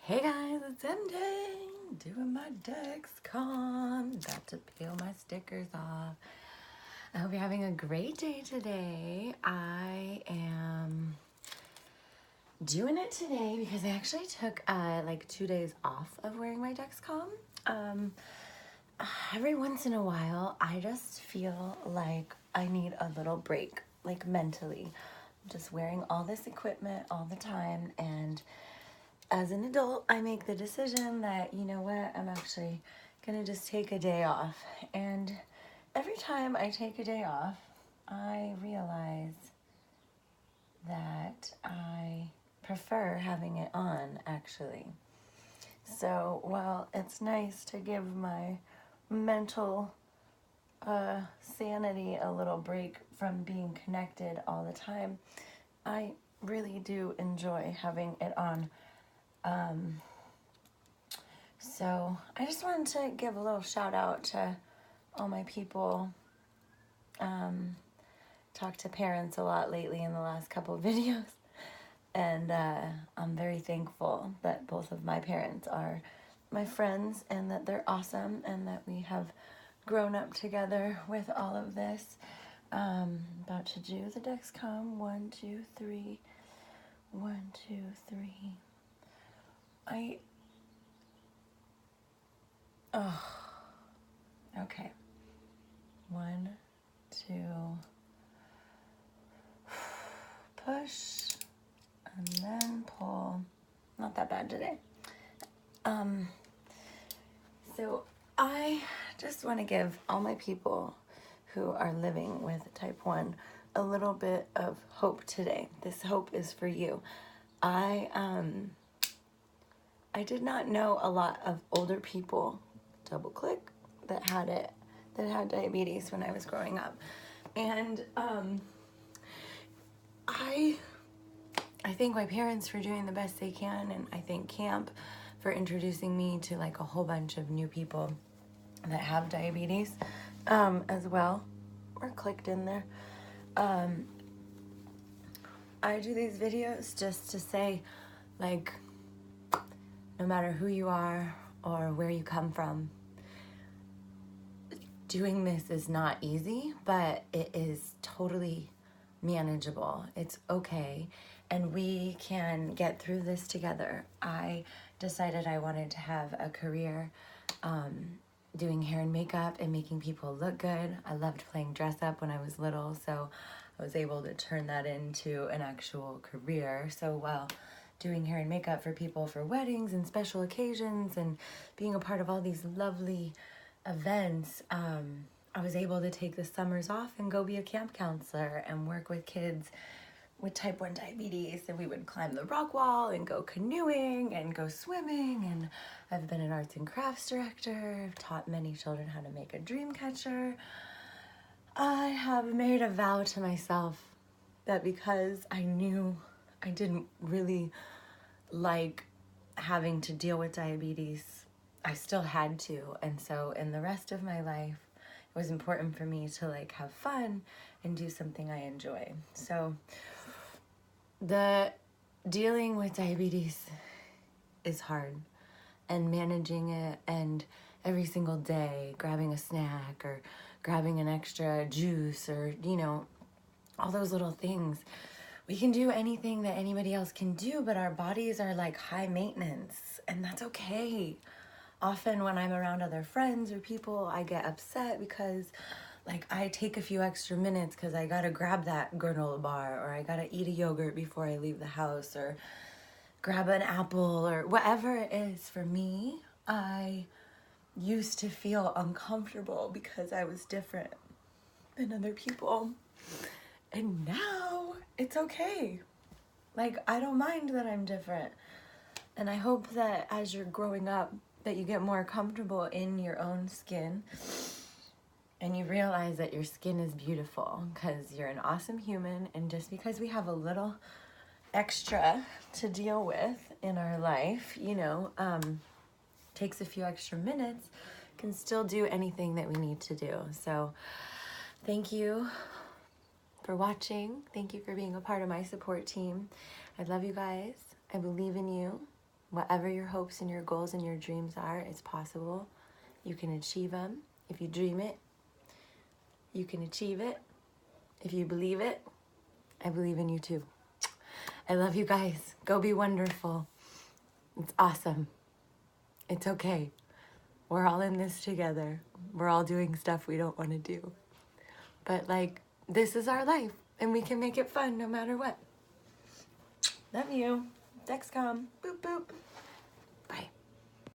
Hey guys, it's MJ doing my Dexcom. About to peel my stickers off. I hope you're having a great day today. I am doing it today because I actually took like 2 days off of wearing my Dexcom. Every once in a while, I just feel like I need a little break, like mentally. I'm just wearing all this equipment all the time, and as an adult, I make the decision that, you know what, I'm actually gonna just take a day off. And every time I take a day off, I realize that I prefer having it on, actually. So while it's nice to give my mental sanity a little break from being connected all the time, I really do enjoy having it on. So I just wanted to give a little shout out to all my people. Talked to parents a lot lately in the last couple of videos, and I'm very thankful that both of my parents are my friends and that they're awesome and that we have grown up together with all of this. About to do the Dexcom. 1, 2, 3. 1, 2, 3. Okay. 1, 2. Push and then pull. Not that bad today. So I just want to give all my people who are living with type 1 a little bit of hope today. This hope is for you. I did not know a lot of older people, double click, that had diabetes when I was growing up. And I thank my parents for doing the best they can, and I thank camp for introducing me to like a whole bunch of new people that have diabetes as well. We're clicked in there. I do these videos just to say, like, no matter who you are or where you come from, doing this is not easy, but it is totally manageable. It's okay, and we can get through this together. I decided I wanted to have a career doing hair and makeup and making people look good. I loved playing dress up when I was little, so I was able to turn that into an actual career. So while doing hair and makeup for people for weddings and special occasions and being a part of all these lovely events, I was able to take the summers off and go be a camp counselor and work with kids with type 1 diabetes, and we would climb the rock wall and go canoeing and go swimming. And I've been an arts and crafts director. I've taught many children how to make a dream catcher. I have made a vow to myself that because I knew I didn't really like having to deal with diabetes, I still had to. And so in the rest of my life, it was important for me to like have fun and do something I enjoy. So the dealing with diabetes is hard, and managing it, and every single day grabbing a snack or grabbing an extra juice or, you know, all those little things. We can do anything that anybody else can do, but our bodies are like high maintenance, and that's okay. Often when I'm around other friends or people, I get upset because like I take a few extra minutes because I gotta grab that granola bar, or I gotta eat a yogurt before I leave the house, or grab an apple, or whatever it is. For me, I used to feel uncomfortable because I was different than other people. And now it's okay. Like, I don't mind that I'm different. And I hope that as you're growing up, that you get more comfortable in your own skin and you realize that your skin is beautiful because you're an awesome human. And just because we have a little extra to deal with in our life, you know, takes a few extra minutes, can still do anything that we need to do. So thank you for watching. Thank you for being a part of my support team. I love you guys. I believe in you. Whatever your hopes and your goals and your dreams are, it's possible. You can achieve them. If you dream it, you can achieve it. If you believe it, I believe in you too. I love you guys. Go be wonderful. It's awesome. It's okay. We're all in this together. We're all doing stuff we don't want to do. But like, this is our life and we can make it fun no matter what. Love you. Dexcom. Boop, boop.